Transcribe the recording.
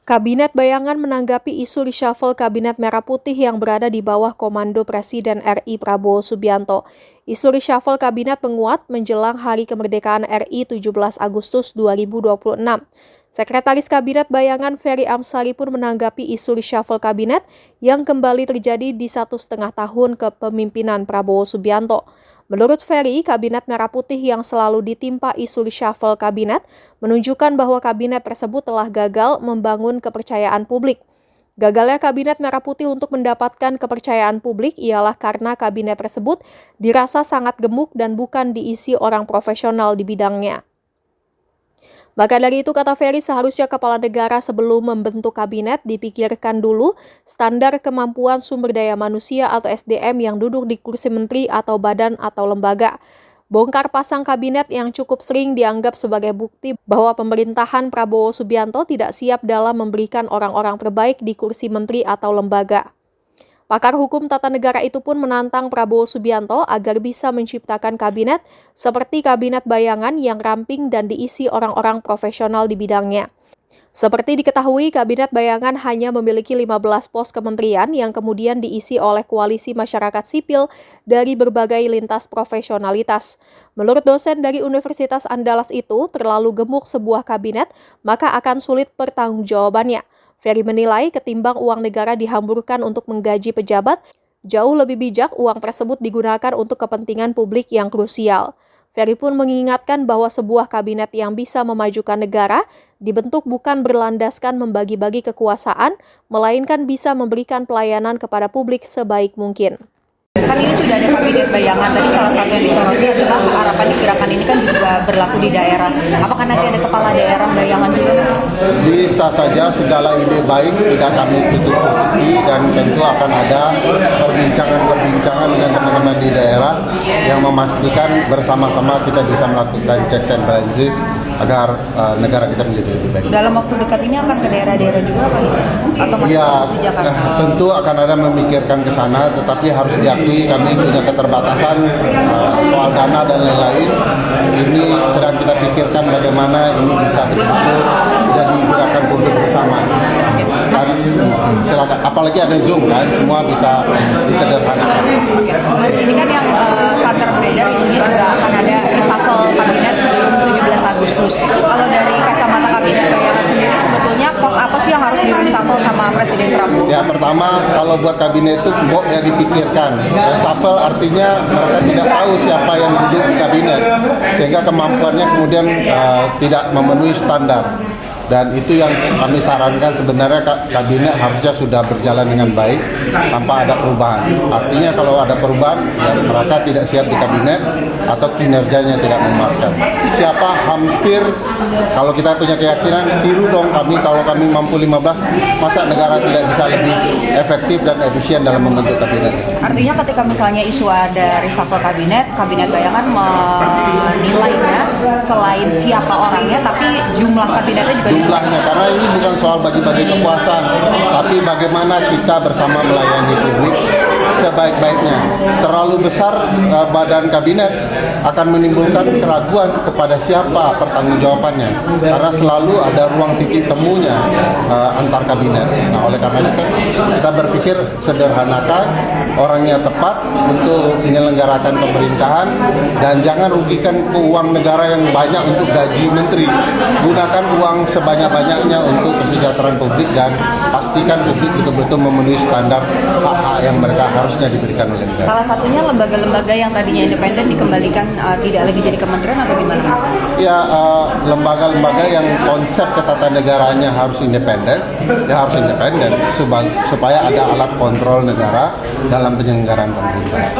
Kabinet Bayangan menanggapi isu reshuffle Kabinet Merah Putih yang berada di bawah komando Presiden RI Prabowo Subianto. Isu reshuffle Kabinet menguat menjelang Hari Kemerdekaan RI 17 Agustus 2026. Sekretaris Kabinet Bayangan Ferry Amsari pun menanggapi isu reshuffle Kabinet yang kembali terjadi di 1,5 tahun kepemimpinan Prabowo Subianto. Menurut Ferry, Kabinet Merah Putih yang selalu ditimpa isu reshuffle kabinet menunjukkan bahwa kabinet tersebut telah gagal membangun kepercayaan publik. Gagalnya Kabinet Merah Putih untuk mendapatkan kepercayaan publik ialah karena kabinet tersebut dirasa sangat gemuk dan bukan diisi orang profesional di bidangnya. Maka dari itu, kata Ferry, seharusnya kepala negara sebelum membentuk kabinet dipikirkan dulu standar kemampuan sumber daya manusia atau SDM yang duduk di kursi menteri atau badan atau lembaga. Bongkar pasang kabinet yang cukup sering dianggap sebagai bukti bahwa pemerintahan Prabowo Subianto tidak siap dalam memberikan orang-orang terbaik di kursi menteri atau lembaga. Pakar hukum tata negara itu pun menantang Prabowo Subianto agar bisa menciptakan kabinet seperti Kabinet Bayangan yang ramping dan diisi orang-orang profesional di bidangnya. Seperti diketahui, Kabinet Bayangan hanya memiliki 15 pos kementerian yang kemudian diisi oleh koalisi masyarakat sipil dari berbagai lintas profesionalitas. Menurut dosen dari Universitas Andalas itu, terlalu gemuk sebuah kabinet, maka akan sulit pertanggungjawabannya. Ferry menilai ketimbang uang negara dihamburkan untuk menggaji pejabat, jauh lebih bijak uang tersebut digunakan untuk kepentingan publik yang krusial. Ferry pun mengingatkan bahwa sebuah kabinet yang bisa memajukan negara dibentuk bukan berlandaskan membagi-bagi kekuasaan, melainkan bisa memberikan pelayanan kepada publik sebaik mungkin. Kan ini sudah ada Kabinet Bayangan, tadi salah satu yang disoroti adalah harapan di gerakan ini kan juga berlaku di daerah. Apakah nanti ada kepala daerah bayangan juga, Mas? Bisa saja, segala ide baik tidak kami tutup-tutupi dan tentu akan ada perbincangan dengan teman-teman di daerah yang memastikan bersama-sama kita bisa melakukan checks and balances agar negara kita menjadi lebih baik. Dalam waktu dekat ini akan ke daerah-daerah juga apa nih? Atau masih fokus di Jakarta? Tentu akan ada memikirkan ke sana, tetapi harus diakui kami punya keterbatasan soal dana dan lain-lain. Ini sedang kita pikirkan bagaimana ini bisa betul-betul jadi gerakan publik bersama. Dan silakan, apalagi ada Zoom kan, semua bisa disederhanakan. Mas, ini kan yang santer beredar isunya juga akan ada reshuffle kabinet sebelum 17 Agustus. Kalau dari kacamata Kabinet Bayangan sendiri, sebetulnya pos apa sih yang harus di-reshuffle sama Presiden Prabowo? Ya, pertama, kalau buat kabinet itu ya dipikirkan. Reshuffle artinya mereka tidak tahu siapa yang duduk di kabinet, sehingga kemampuannya kemudian tidak memenuhi standar. Dan itu yang kami sarankan, sebenarnya kabinet harusnya sudah berjalan dengan baik tanpa ada perubahan. Artinya kalau ada perubahan, ya mereka tidak siap di kabinet atau kinerjanya tidak memuaskan. Siapa hampir, kalau kita punya keyakinan, tiru dong kami, kalau kami mampu 15, masa negara tidak bisa lebih efektif dan efisien dalam membentuk kabinet. Artinya ketika misalnya isu ada reshuffle kabinet Bayangan menilainya selain siapa orangnya, tapi jumlah kabinetnya juga jumlahnya, karena ini bukan soal bagi-bagi kekuasaan, tapi bagaimana kita bersama melayani publik sebaik-baiknya. Terlalu besar badan kabinet akan menimbulkan keraguan kepada siapa pertanggungjawabannya, karena selalu ada ruang titik temunya antar kabinet. Nah, oleh karena itu kita berpikir sederhanakan, orangnya tepat untuk menyelenggarakan pemerintahan, dan jangan rugikan uang negara yang banyak untuk gaji menteri. Gunakan uang sebanyak-banyaknya untuk kesejahteraan publik dan pastikan publik betul-betul memenuhi standar hak-hak yang mereka harusnya diberikan oleh negara. Salah satunya lembaga-lembaga yang tadinya independen dikembalikan tidak lagi jadi kementerian atau gimana, Mas? Ya, lembaga-lembaga yang konsep ketatanegaranya harus independen, ya harus independen supaya ada alat kontrol negara dalam penyelenggaraan pemerintahan.